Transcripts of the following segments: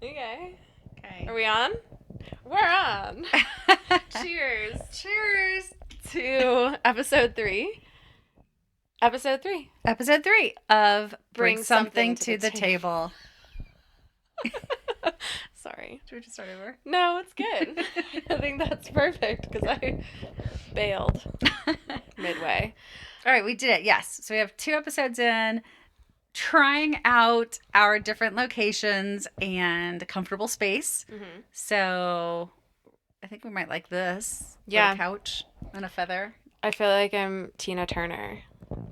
Okay. Okay. Are we on? We're on. Cheers. Cheers. To episode 3. Episode 3. Episode 3 of Bring Something to the Table. Sorry. Should we just start over? No, it's good. I think that's perfect because I bailed midway. All right, we did it. Yes. So we have 2 episodes in, trying out our different locations and comfortable space. Mm-hmm. So I think we might like this. Yeah. Little couch and a feather. I feel like I'm Tina Turner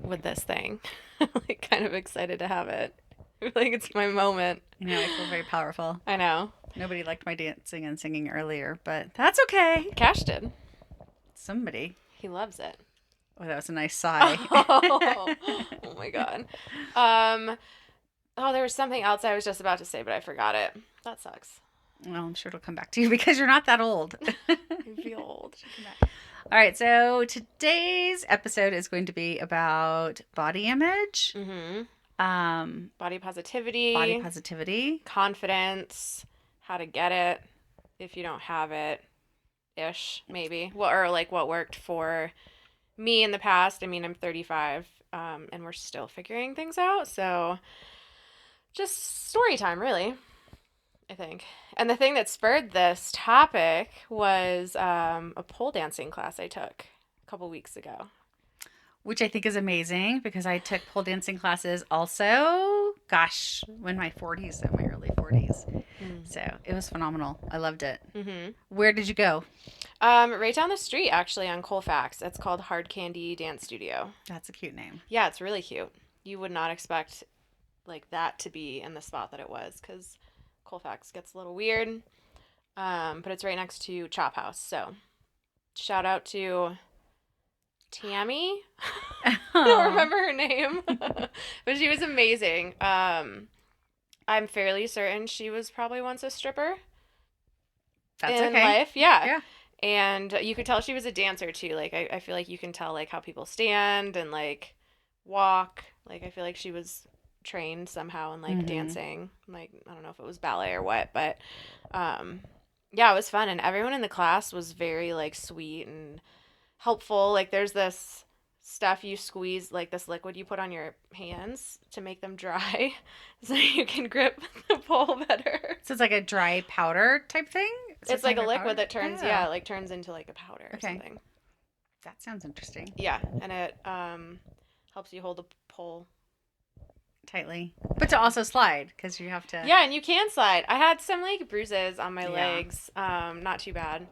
with this thing. Like, kind of excited to have it. I feel like it's my moment. You know, I feel very powerful. I know. Nobody liked my dancing and singing earlier, but that's okay. Cash did. Somebody. He loves it. Oh, that was a nice sigh. Oh my god. There was something else I was just about to say, but I forgot it. That sucks. Well, I'm sure it'll come back to you because you're not that old. I feel old. All right, so today's episode is going to be about body image, Mm-hmm. body Body positivity, confidence, how to get it if you don't have it, ish, maybe. Or like what worked for me in the past. I mean, I'm 35, and we're still figuring things out. So just story time, really, I think. And the thing that spurred this topic was a pole dancing class I took a couple weeks ago. which I think is amazing because I took pole dancing classes also, gosh, in my 40s, in my early 40s. So it was phenomenal. I loved it. Mm-hmm. Where did you go? Right down the street, actually, on Colfax. It's called Hard Candy Dance Studio. That's a cute name. Yeah, it's really cute. You would not expect like that to be in the spot that it was because Colfax gets a little weird. But it's right next to Chop House. So shout out to Tammy. I don't remember her name, but she was amazing. I'm fairly certain she was probably once a stripper. That's in okay. life. Yeah. Yeah. And you could tell she was a dancer too. Like I feel like you can tell like how people stand and like walk. Like I feel like she was trained somehow in like dancing. Like I don't know if it was ballet or what, but yeah, it was fun and everyone in the class was very like sweet and helpful. Like there's this stuff you squeeze, like this liquid you put on your hands to make them dry so you can grip the pole better. So it's like a dry powder type thing? It's like a liquid powder? that turns, Yeah. like turns into like a powder or something. That sounds interesting. Yeah, and it helps you hold the pole Tightly. But to also slide because you have to. Yeah, and you can slide. I had some like bruises on my Yeah. legs. Not too bad.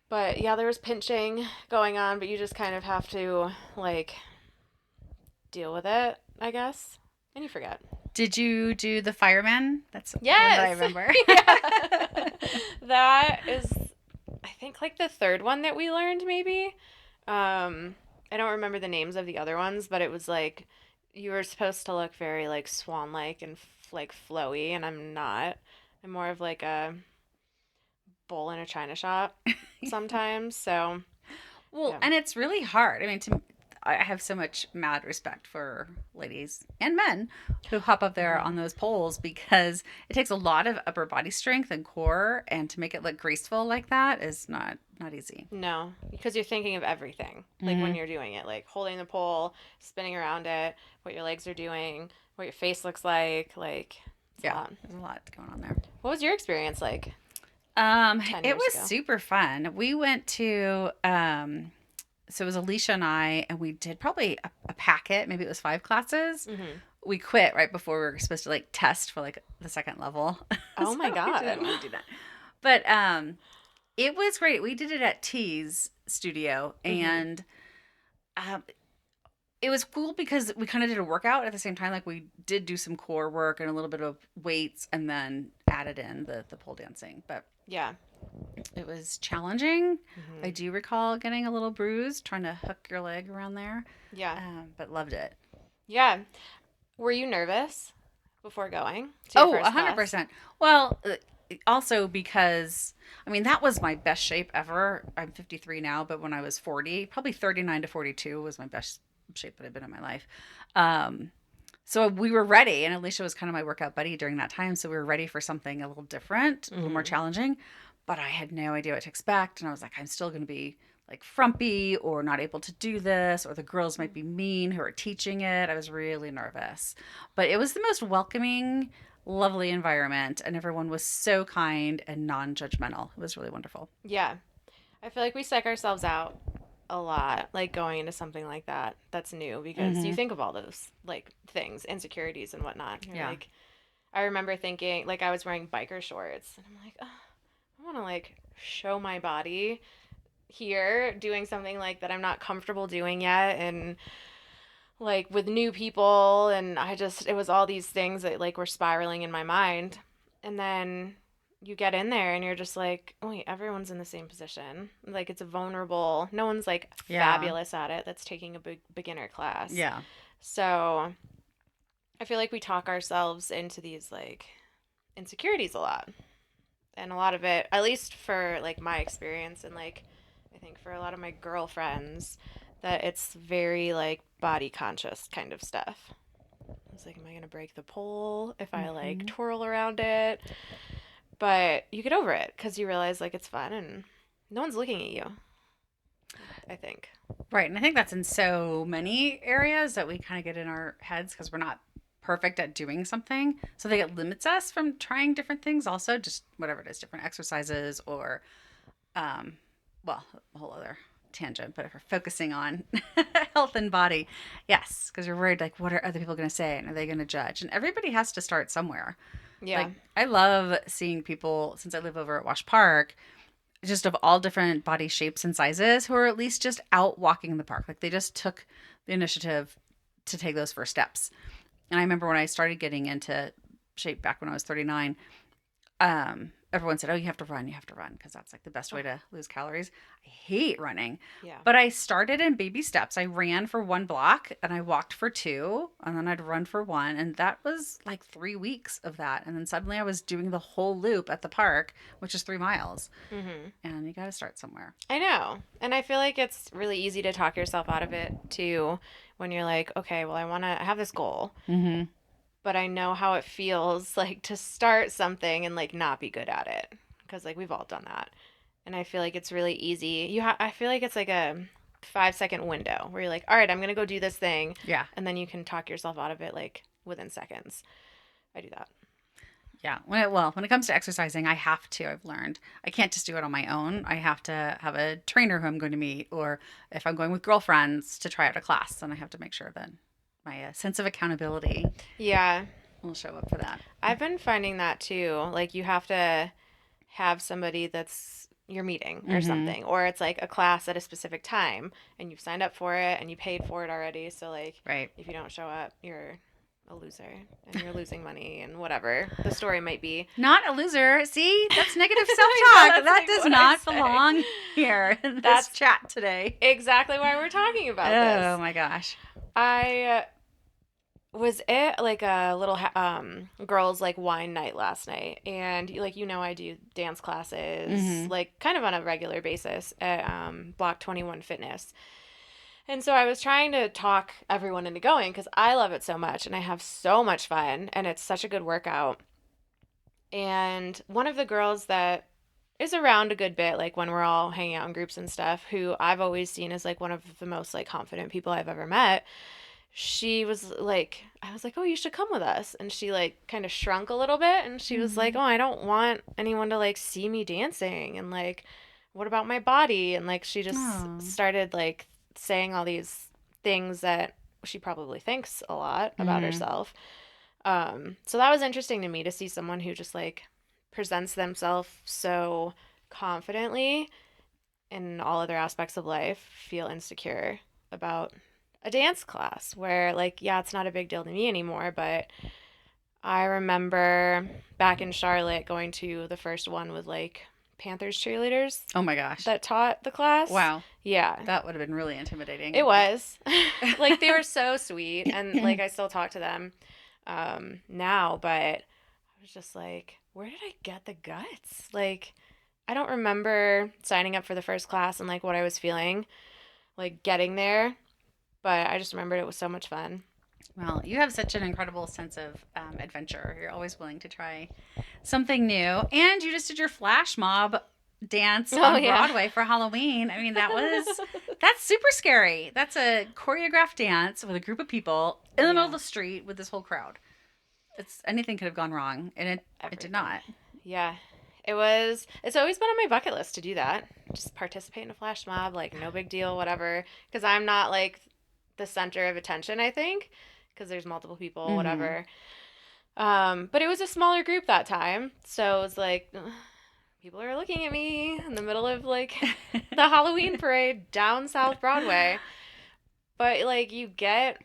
But yeah, there was pinching going on, but you just kind of have to like deal with it, I guess. And you forget. Did you do the fireman? That's the one Yes. that I remember. Yeah. That is, I think, like the third one that we learned, maybe. I don't remember the names of the other ones, but it was like you were supposed to look very like swan-like and like flowy, and I'm not. I'm more of like a bull in a china shop sometimes. So, Well, yeah. and it's really hard. I mean, I have so much mad respect for ladies and men who hop up there on those poles because it takes a lot of upper body strength and core, and to make it look graceful like that is not easy. No, because you're thinking of everything. Like when you're doing it, like holding the pole, spinning around it, what your legs are doing, what your face looks like. Like, it's a lot. There's a lot going on there. What was your experience like? 10 years it was ago? super fun. We went to so it was Alicia and I, and we did probably a packet, maybe it was 5 classes. Mm-hmm. We quit right before we were supposed to like test for like the second level. Oh my God. We didn't want to do that. But it was great. We did it at T's studio, and it was cool because we kind of did a workout at the same time. Like we did do some core work and a little bit of weights, and then added in the pole dancing. But Yeah. it was challenging. I do recall getting a little bruised trying to hook your leg around there. Yeah. But loved it. Yeah. Were you nervous before going to your first class? 100%. Well, also because, I mean, that was my best shape ever. I'm 53 now, but when I was 40, probably 39 to 42 was my best shape that I've been in my life. So we were ready, and Alicia was kind of my workout buddy during that time. So we were ready for something a little different, a little more Mm-hmm. challenging. But I had no idea what to expect. And I was like, I'm still going to be like frumpy or not able to do this, or the girls might be mean who are teaching it. I was really nervous. But it was the most welcoming, lovely environment. And everyone was so kind and non judgmental. It was really wonderful. Yeah. I feel like we psych ourselves out a lot, like going into something like that that's new because you Mm-hmm. think of all those like things, insecurities and whatnot. You're Yeah. like, I remember thinking, like, I was wearing biker shorts, and I'm like, oh, I want to like show my body here doing something like that I'm not comfortable doing yet, and like with new people, and it was all these things that like were spiraling in my mind, and then you get in there and you're just like, oh, wait, everyone's in the same position. Like it's a vulnerable. No one's like Yeah. fabulous at it that's taking a big beginner class. Yeah. So I feel like we talk ourselves into these like insecurities a lot. And a lot of it, at least for like my experience and like I think for a lot of my girlfriends, that it's very like body conscious kind of stuff. I was like, am I gonna break the pole if I like Mm-hmm. twirl around it? But you get over it because you realize like it's fun and no one's looking at you. I think. Right. And I think that's in so many areas that we kind of get in our heads because we're not perfect at doing something. So they it limits us from trying different things also, just whatever it is, different exercises or um well, a whole other tangent, but if we're focusing on health and body, yes, because you're worried like what are other people going to say and are they going to judge? And everybody has to start somewhere. Yeah. Like I love seeing people since I live over at Wash Park just of all different body shapes and sizes who are at least just out walking in the park. Like they just took the initiative to take those first steps. And I remember when I started getting into shape back when I was 39, everyone said, "Oh, you have to run because that's like the best way Oh, to lose calories." I hate running, yeah. but I started in baby steps. I ran for 1 block and I walked for two, and then I'd run for one, and that was like 3 weeks of that. And then suddenly I was doing the whole loop at the park, which is 3 miles. Mhm. And you got to start somewhere. I know. And I feel like it's really easy to talk yourself out of it too when you're like, okay, well, I have this goal, Mm-hmm. but I know how it feels like to start something and like not be good at it because like we've all done that. And I feel like it's really easy. I feel like it's like a 5 second window where you're like, all right, I'm going to go do this thing. Yeah. And then you can talk yourself out of it like within seconds. I do that. Yeah. When it comes to exercising, I have to, I've learned. I can't just do it on my own. I have to have a trainer who I'm going to meet, or if I'm going with girlfriends to try out a class, then I have to make sure that my sense of accountability Yeah. will show up for that. I've been finding that too. Like you have to have somebody that's your meeting or Mm-hmm. something, or it's like a class at a specific time and you've signed up for it and you paid for it already. So like Right. if you don't show up, you're a loser and you're losing money and whatever the story might be. Not a loser. See, that's negative self I know, talk. that's That like does what I not say. belong here in this That's chat today. exactly why we're talking about Oh this. my gosh. I was at like a little girls like wine night last night, and like I do dance classes Mm-hmm. like kind of on a regular basis at Block 21 Fitness. And so I was trying to talk everyone into going because I love it so much and I have so much fun and it's such a good workout. And one of the girls that is around a good bit, like when we're all hanging out in groups and stuff, who I've always seen as like one of the most like confident people I've ever met, she was like, I was like, oh, you should come with us. And she like kind of shrunk a little bit and she was like, Mm-hmm. oh, I don't want anyone to like see me dancing. And like, what about my body? And like, she just Oh. started like saying all these things that she probably thinks a lot about Mm-hmm. herself. So that was interesting to me to see someone who just like presents themselves so confidently in all other aspects of life feel insecure about a dance class where like yeah it's not a big deal to me anymore, but I remember back in Charlotte going to the first one with like Panthers cheerleaders Oh my gosh. that taught the class. Wow. Yeah, That would have been really intimidating, it I think. was. Like they were so sweet and like I still talk to them now, but I was just like, where did I get the guts? Like I don't remember signing up for the first class and like what I was feeling like getting there, but I just remembered it was so much fun. Well, you have such an incredible sense of adventure. You're always willing to try something new. And you just did your flash mob dance Oh on yeah. Broadway for Halloween. I mean, that's super scary. That's a choreographed dance with a group of people in the middle of Yeah. the street with this whole crowd. It's anything could have gone wrong, and it did Everything. not. Yeah. It's always been on my bucket list to do that. Just participate in a flash mob, like no big deal, whatever. Because I'm not like the center of attention, I think, because there's multiple people, Mm-hmm. whatever. But it was a smaller group that time. So it was like, ugh, people are looking at me in the middle of like the Halloween parade down South Broadway. But like you get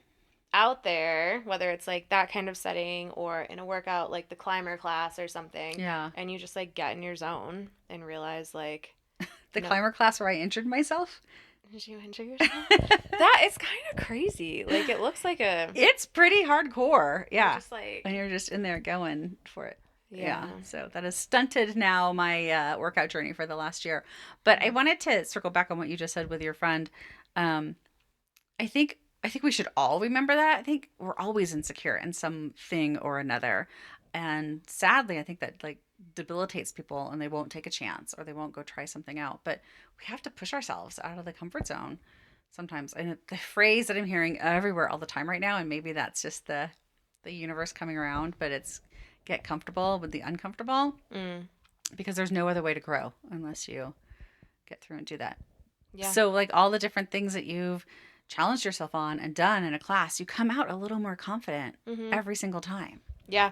out there, whether it's like that kind of setting or in a workout like the climber class or something, Yeah. and you just like get in your zone and realize like, The no, climber class where I injured myself. did you injure yourself? That is kind of crazy. Like it looks like a, It's pretty hardcore. you're Yeah. just like, And you're just in there going for it. yeah. Yeah. So that has stunted now my workout journey for the last year. But I wanted to circle back on what you just said with your friend. Um, I think we should all remember that. I think we're always insecure in something or another. And sadly, I think that like debilitates people and they won't take a chance or they won't go try something out. But we have to push ourselves out of the comfort zone sometimes. And the phrase that I'm hearing everywhere all the time right now, and maybe that's just the universe coming around, but it's get comfortable with the uncomfortable Mm, because there's no other way to grow unless you get through and do that. yeah. So, like all the different things that you've challenged yourself on and done in a class, you come out a little more confident Mhm. every single time. Yeah,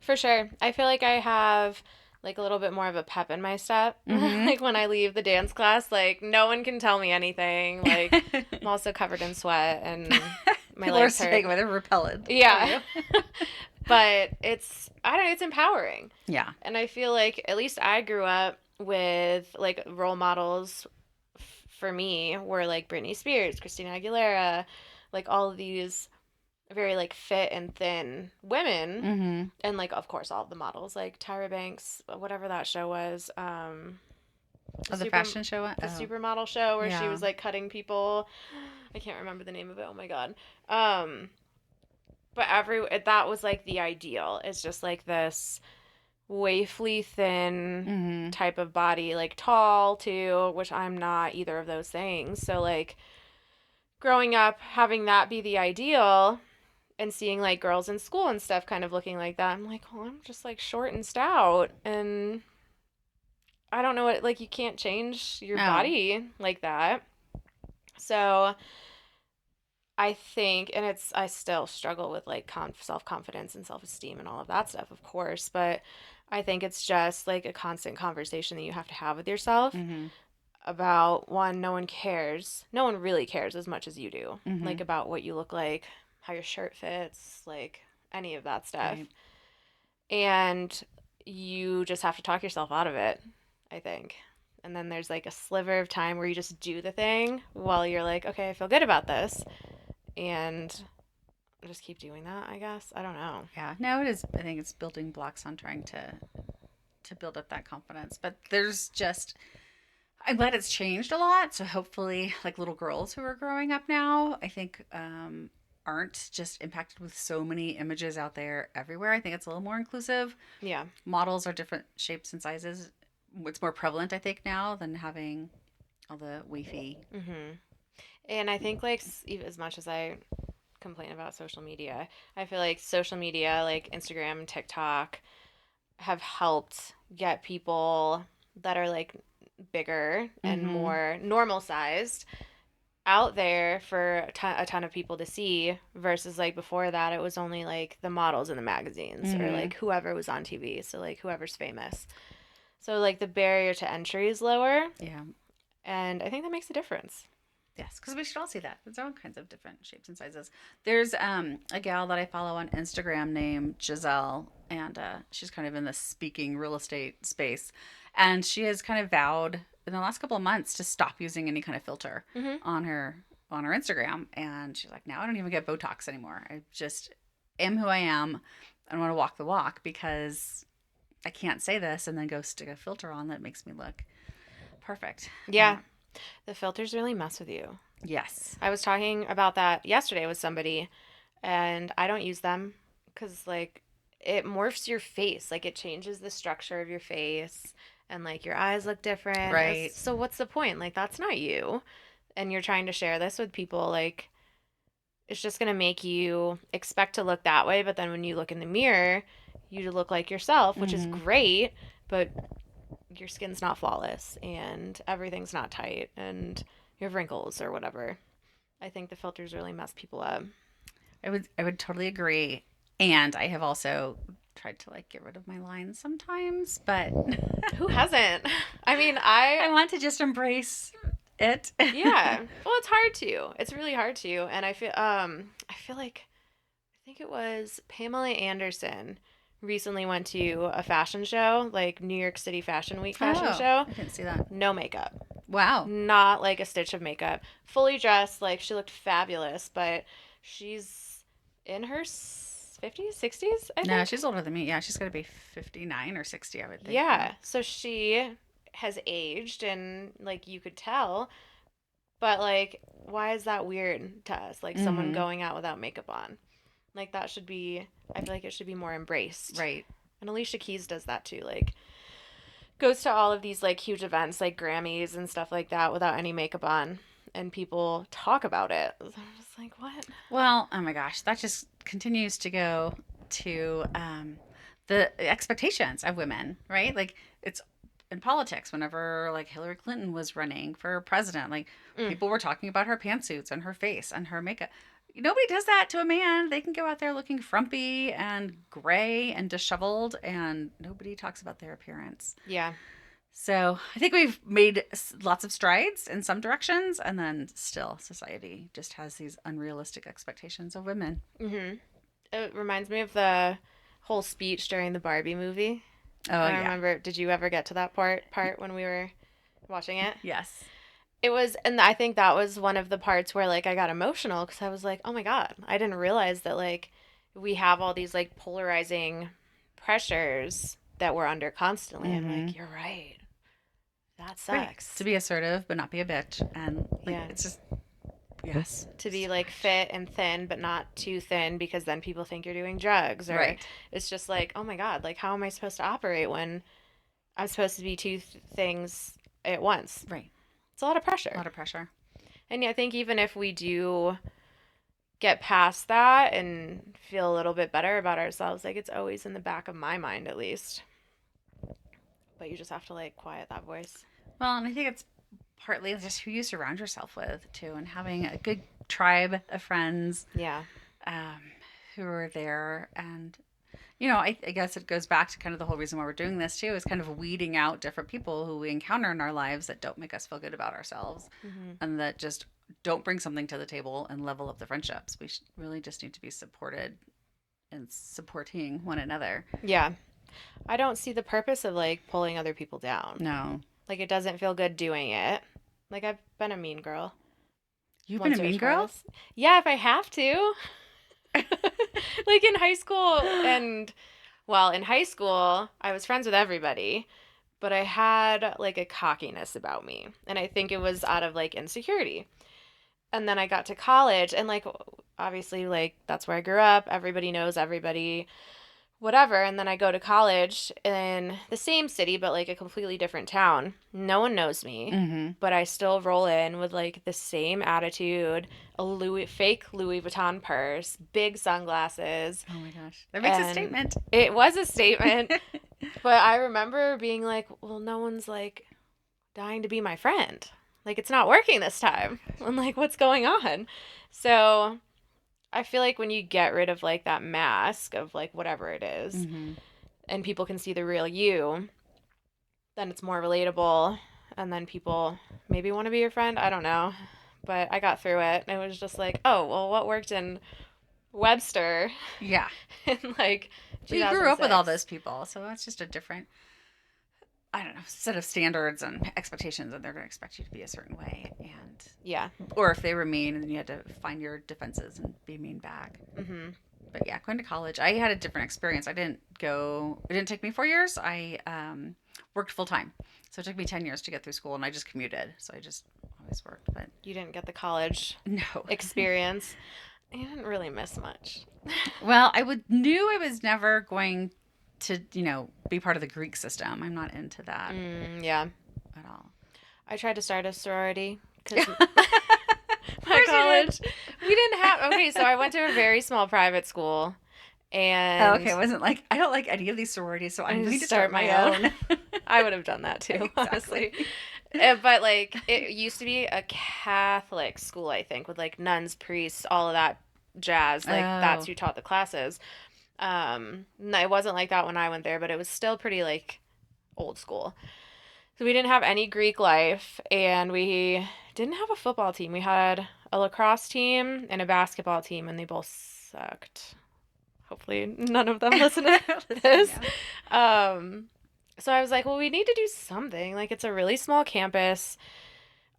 for sure. I feel like I have like a little bit more of a pep in my step. Mm-hmm. Like when I leave the dance class, like no one can tell me anything. Like I'm also covered in sweat and my People are legs hurt. saying they're repellent for Yeah. you. But I don't know, it's empowering. Yeah. And I feel like at least I grew up with like role models for me were like Britney Spears, Christina Aguilera, like all of these very like fit and thin women, Mm-hmm. and like of course all of the models like Tyra Banks, whatever that show was, the Oh, the super fashion show. the Oh, supermodel show where she yeah. was like cutting people. I can't remember the name of it. Oh my god. Um, but that was like the ideal. It's just like this waifly thin Mm-hmm. type of body, like tall too, which I'm not either of those things. So like growing up having that be the ideal and seeing like girls in school and stuff kind of looking like that, I'm like, well, I'm just like short and stout and I don't know what, like you can't change your Oh, body like that. So I think, and I still struggle with like self confidence and self esteem and all of that stuff, of course, but I think it's just like a constant conversation that you have to have with yourself mm-hmm. about one, no one cares. No one really cares as much as you do, Mm-hmm. like about what you look like, how your shirt fits, like any of that stuff. Right. And you just have to talk yourself out of it, I think. And then there's like a sliver of time where you just do the thing while you're like, okay, I feel good about this. And just keep doing that, I guess. I don't know. Yeah. No, it is. I think it's building blocks on trying to build up that confidence. But there's just I'm glad it's changed a lot. So hopefully, like little girls who are growing up now, I think aren't just impacted with so many images out there everywhere. I think it's a little more inclusive. Yeah. Models are different shapes and sizes. It's more prevalent, I think, now than having all the wafy. Mhm. And I think like even as much as I complain about social media, I feel like social media like Instagram and TikTok have helped get people that are like bigger and Mm-hmm. more normal sized out there for a ton of people to see versus like before that it was only like the models in the magazines or Mm-hmm. like whoever was on TV, so like whoever's famous. So like the barrier to entry is lower, Yeah. and I think that makes a difference. Yes, because we should all see that. There's all kinds of different shapes and sizes. There's a gal that I follow on Instagram named Giselle, and she's kind of in the speaking real estate space, and she has kind of vowed in the last couple of months to stop using any kind of filter Mhm. on her Instagram, and she's like, now I don't even get Botox anymore. I just am who I am. I want to walk the walk because I can't say this and then go stick a filter on that makes me look perfect. Yeah, the filters really mess with you. Yes. I was talking about that yesterday with somebody. and I don't use them because like it morphs your face, like it changes the structure of your face, and like your eyes look different. Right. So what's the point? Like that's not you, and you're trying to share this with people. Like it's just gonna make you expect to look that way, but then when you look in the mirror, you look like yourself, which is Mm-hmm. great, but your skin's not flawless and everything's not tight and you have wrinkles or whatever. I think the filters really mess people up. I would totally agree. And I have also tried to like get rid of my lines sometimes, but Who hasn't? I mean, I want to just embrace it. yeah. Well, it's hard to. It's really hard to. And I feel like I think it was Pamela Anderson recently went to a fashion show, like New York City Fashion Week fashion Oh, show. I didn't see that. No makeup. Wow. Not like a stitch of makeup. Fully dressed, like she looked fabulous, but she's in her 50s, 60s, I No, think. she's older than me. Yeah, she's got to be 59 or 60, I would think now. Yeah. So she has aged and like you could tell, but like why is that weird to us? Like someone Mm-hmm. going out without makeup on. Like that should be I feel like it should be more embraced. Right. And Alicia Keys does that too. Like goes to all of these like huge events like Grammys and stuff like that without any makeup on and people talk about it. I'm just like, what? Well, oh my gosh, that just continues to go to the expectations of women, right? Like it's in politics. Whenever like Hillary Clinton was running for president, like Mm. people were talking about her pantsuits and her face and her makeup. Nobody does that to a man. They can go out there looking frumpy and gray and disheveled, and nobody talks about their appearance. Yeah. So I think we've made lots of strides in some directions, and then still society just has these unrealistic expectations of women. Mhm. It reminds me of the whole speech during the Barbie movie. Oh I yeah, remember, did you ever get to that part when we were watching it? yes, It was, and I think that was one of the parts where like I got emotional because I was like, oh my God, I didn't realize that like we have all these like polarizing pressures that we're under constantly. I'm mm-hmm. like, you're right. That Right. To sucks. be assertive but not be a bitch, and like Yeah. it's just yes, To it's be too like much. fit and thin, but not too thin because then people think you're doing drugs. Or Right, it's just like, oh my God, like how am I supposed to operate when I'm supposed to be things at once? right. It's a lot of A pressure. lot of pressure. And yeah, I think even if we do get past that and feel a little bit better about ourselves, like it's always in the back of my mind at least. But you just have to like quiet that voice. Well, and I think it's partly just who you surround yourself with too, and having a good tribe of friends Yeah. um, who are there. And I guess it goes back to kind of the whole reason why we're doing this too, is kind of weeding out different people who we encounter in our lives that don't make us feel good about ourselves, Hmm. and that just don't bring something to the table and level up the friendships. We really just need to be supported and supporting one another. Yeah. I don't see the purpose of like pulling other people down. No, Like it doesn't feel good doing it. Like I've been a mean girl you've been a once or mean girl. twice. Yeah, if I have to. Like in high school and well, in high school, I was friends with everybody, but I had like a cockiness about me. And I think it was out of like insecurity. And then I got to college and like obviously like that's where I grew up. Everybody knows everybody, whatever. And then I go to college in the same city, but like a completely different town. No one knows me, Mm-hmm. but I still roll in with like the same attitude, a fake Louis Vuitton purse, big sunglasses. Oh my gosh, that makes a And statement. it was a statement, but I remember being like, well, no one's like dying to be my friend. Like, it's not working this time. I'm like, what's going on? So I feel like when you get rid of like that mask of like whatever it is, Mm-hmm. and people can see the real you, then it's more relatable. And then people maybe want to be your friend. I don't know. But I got through it. And it was just like, oh, well, what worked in Webster Yeah. in like Well, you grew up with all 2006? those people, so that's just a different, I don't know, set of standards and expectations, and they're going to expect you to be a certain way. And, Yeah. or if they were mean, then you had to find your defenses and be mean back. Mm-hmm. But yeah, going to college, I had a different experience. It didn't take me 4 years. I worked full time. So it took me 10 years to get through school, and I just commuted. So I just always worked. But You didn't get the college no. experience. I didn't really miss much. Well, knew I was never going to, be part of the Greek system. I'm not into that Yeah. at all. I tried to start a sorority because Of my course you did. college, we didn't have, okay, so I went to a very small private school Oh, okay. and It wasn't like I don't like any of these sororities, so I'm I going just to start start my my own. own. I would have done that too, honestly. Exactly. But like it used to be a Catholic school, I think, with like nuns, priests, all of that jazz. Like that's Oh, who taught the classes. No, it wasn't like that when I went there, but it was still pretty like old school. So we didn't have any Greek life, and we didn't have a football team. We had a lacrosse team and a basketball team, and they both sucked. Hopefully, none of them listen to listen, this. yeah. Um, so I was like, well, we need to do something. Like, it's a really small campus.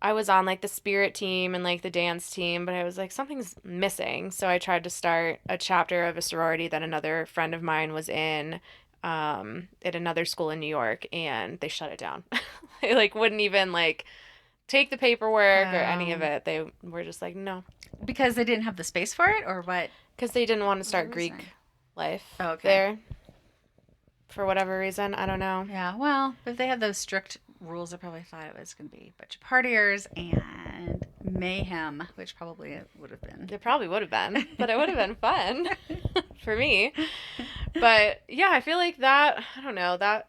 I was on like the spirit team and like the dance team, but I was like, something's missing. So I tried to start a chapter of a sorority that another friend of mine was in at another school in New York, and they shut it down. They like wouldn't even like take the paperwork or any of Um, it. They were just like, no, because they didn't have the space for it, or what? because they didn't want to What was the start Greek reasoning? life Oh, okay. there for whatever reason. I don't know. Yeah. Well, if they had those strict rules, I probably thought it was going to be a bunch of partiers and mayhem, which probably it would have been. It probably would have been, but it would have been fun for me. But yeah, I feel like that, I don't know, that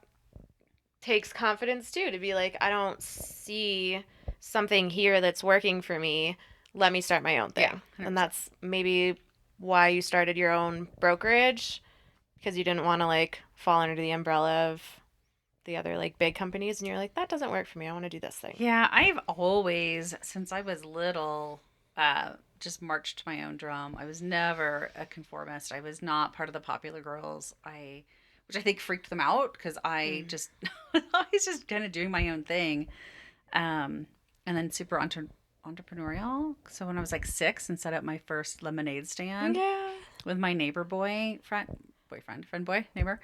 takes confidence too to be like, I don't see something here that's working for me. Let me start my own Yeah, thing. And 100%. that's maybe why you started your own brokerage because you didn't want to like fall under the umbrella of the other like big companies and you're like, that doesn't work for me. I want to do this thing. Yeah, I've always, since I was little, just marched my own drum. I was never a conformist. I was not part of the popular girls. Which I think freaked them out because I Mm. just, I was just kind of doing my own thing. And then super entrepreneurial. So when I was like 6 and set up my first lemonade stand Yeah. with my neighbor friend boy, neighbor,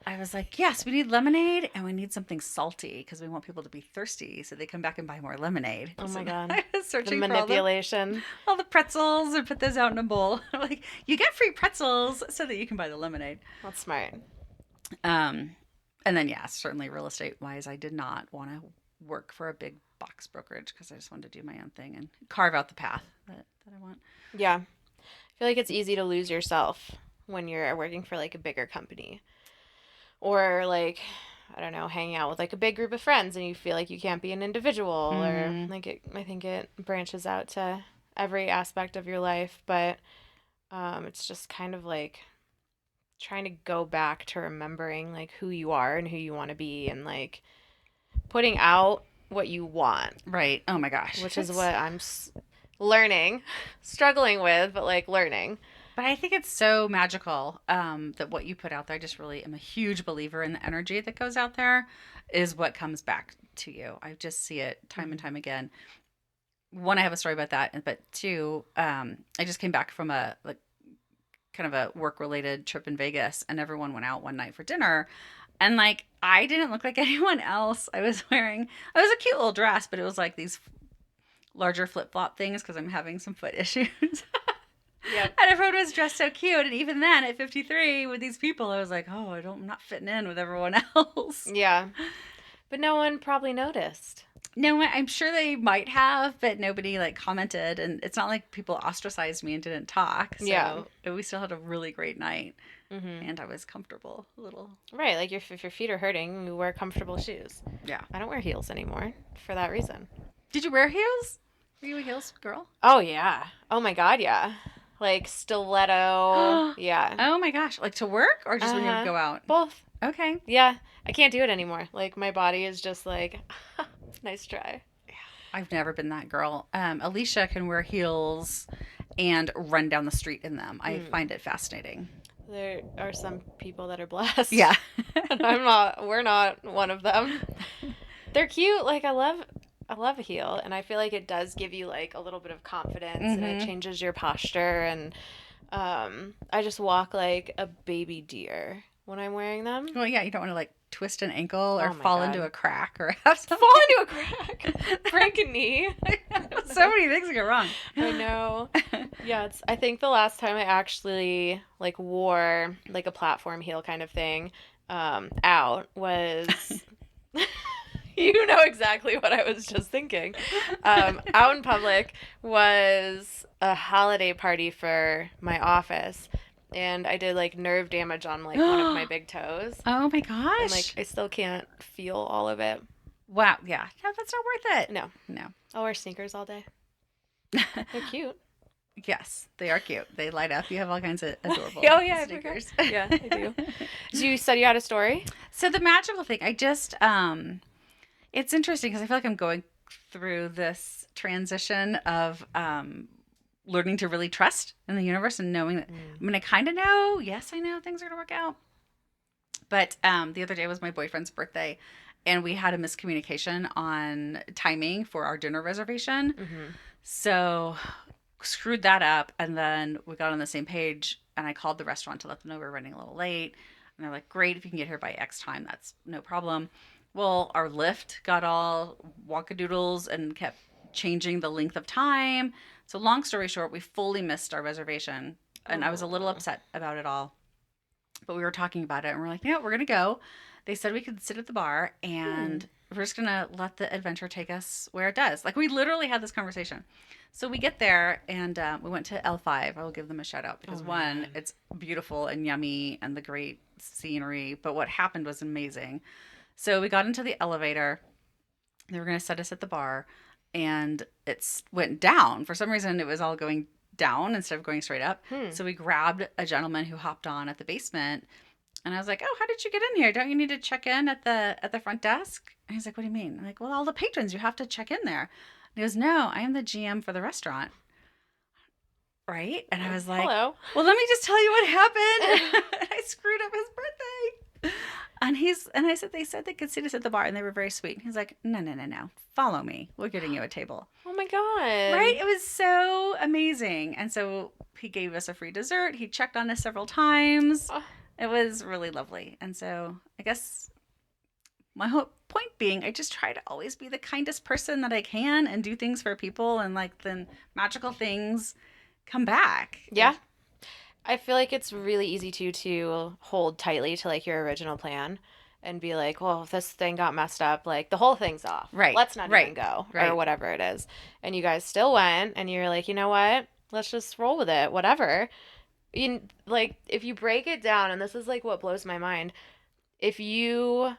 I was like, yes, we need lemonade and we need something salty because we want people to be thirsty so they come back and buy more lemonade. Oh So my God. I was The searching for manipulation. all the pretzels and put those out in a bowl. I'm like, you get free pretzels so that you can buy the lemonade. That's smart. Um, and then, yeah, certainly real estate wise, I did not want to work for a big box brokerage because I just wanted to do my own thing and carve out the path that I want. Yeah. I feel like it's easy to lose yourself when you're working for like a bigger company or like I don't know, hanging out with like a big group of friends and you feel like you can't be an individual or Mm-hmm. like I think it branches out to every aspect of your life, but it's just kind of like trying to go back to remembering like who you are and who you want to be and like putting out what you want, Right. Oh my gosh. which is what I'm learning, struggling with, but like learning. But I think it's so magical that what you put out there. I just really am a huge believer in the energy that goes out there is what comes back to you. I just see it time and Mhm. time again. One, I have a story about that, but two, I just came back from a like kind of a work related trip in Vegas, and everyone went out one night for dinner, and like I didn't look like anyone else. I was a cute little dress, but it was like these larger flip flop things because I'm having some foot issues. Yep. And everyone was dressed so cute. And even then, at 53, with these people, I was like, oh, I'm not fitting in with everyone else. Yeah. But no one probably noticed. No, I'm sure they might have, but nobody like commented. And it's not like people ostracized me and didn't talk. Yeah. So we still had a really great night. Hmm. And I was comfortable a little. Right. Like if your feet are hurting, you wear comfortable shoes. Yeah. I don't wear heels anymore for that reason. Did you wear heels? Were you a heels girl? Oh, yeah. Oh, my God. Yeah. Like stiletto. Oh Yeah. my gosh. Like to work or just when you would Uh-huh. go out? Both. Okay. Yeah. I can't do it anymore. Like my body is just like, nice try. I've never been that girl. Alicia can wear heels and run down the street in them. I Mm. find it fascinating. There are some people that are blessed. Yeah. And we're not one of them. They're cute. Like I love a heel and I feel like it does give you like a little bit of confidence and it Mm-hmm. changes your posture and I just walk like a baby deer. when I'm wearing them. Well, yeah, you don't want to like twist an ankle or Oh my fall God. into a crack or have something. Fall into a crack. Break a knee. So many things go wrong. I know. Yeah, I think the last time I actually like wore like a platform heel kind of thing out was you know exactly what I was just thinking. Out in public was a holiday party for my office, and I did like nerve damage on like one of my big toes, Oh my and like gosh. I still can't feel all of it. Wow. Yeah. No, that's not worth it. No, No. I'll wear sneakers all day. They're cute. Yes, they are cute. They light up. You have all kinds of adorable Oh yeah, sneakers. I forgot. Yeah, I do. Do you study out a story? So the magical thing, I just it's interesting because I feel like I'm going through this transition of learning to really trust in the universe and knowing that I mean I kind of know, yes, I know things are going to work out. But the other day was my boyfriend's birthday and we had a miscommunication on timing for our dinner reservation. Mm-hmm. So screwed that up and then we got on the same page and I called the restaurant to let them know we were running a little late. And they're like, great, if you can get here by X time, that's no problem. Well, our lift got all wonkadoodles and kept changing the length of time. So long story short, we fully missed our reservation. And I was a little upset about it all. But we were talking about it and we're like, yeah, we're going to go. They said we could sit at the bar and we're just going to let the adventure take us where it does. Like we literally had this conversation. So we get there and we went to L5. I will give them a shout out because one, it's beautiful and yummy and the great scenery. But what happened was amazing. So we got into the elevator. They were going to set us at the bar and it went down. For some reason, it was all going down instead of going straight up. So we grabbed a gentleman who hopped on at the basement. And I was like, oh, how did you get in here? Don't you need to check in at the front desk? And he's like, what do you mean? I'm like, well, all the patrons, you have to check in there. And he goes, no, I am the GM for the restaurant. Right? And I was like, hello. Well, let me just tell you what happened. I screwed up his birthday. And I said, they said they could seat us at the bar and they were very sweet. And he's like, no. Follow me. We're getting you a table. Oh my God. Right? It was so amazing. And so he gave us a free dessert. He checked on us several times. Oh. It was really lovely. And so I guess my whole point being, I just try to always be the kindest person that I can and do things for people. And like then magical things come back. Yeah. I feel like it's really easy to hold tightly to like your original plan and be like, well, if this thing got messed up, like the whole thing's off. Right. Let's not even go Right. or whatever it is. And you guys still went and you're like, you know what? Let's just roll with it. Whatever. Like if you break it down, and this is like what blows my mind, if you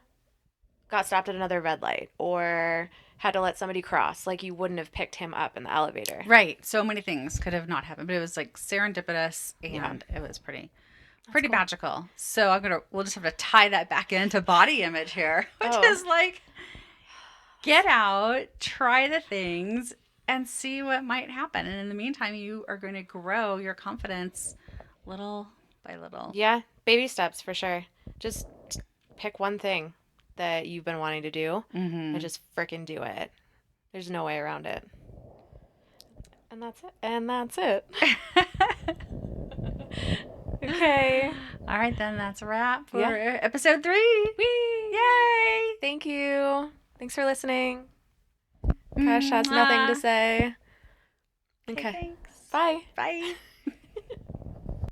got stopped at another red light or had to let somebody cross, like you wouldn't have picked him up in the elevator. Right. So many things could have not happened, but it was like serendipitous and it was pretty cool. Magical. So we'll just have to tie that back into body image here, which is like get out, try the things and see what might happen. And in the meantime, you are going to grow your confidence little by little. Yeah. Baby steps for sure. Just pick one thing that you've been wanting to do and just freaking do it. There's no way around it. And that's it. Okay. All right, then that's a wrap for episode 3. Whee! Yay! Thank you. Thanks for listening. Cash has nothing to say. Okay. Thanks. Bye. Bye.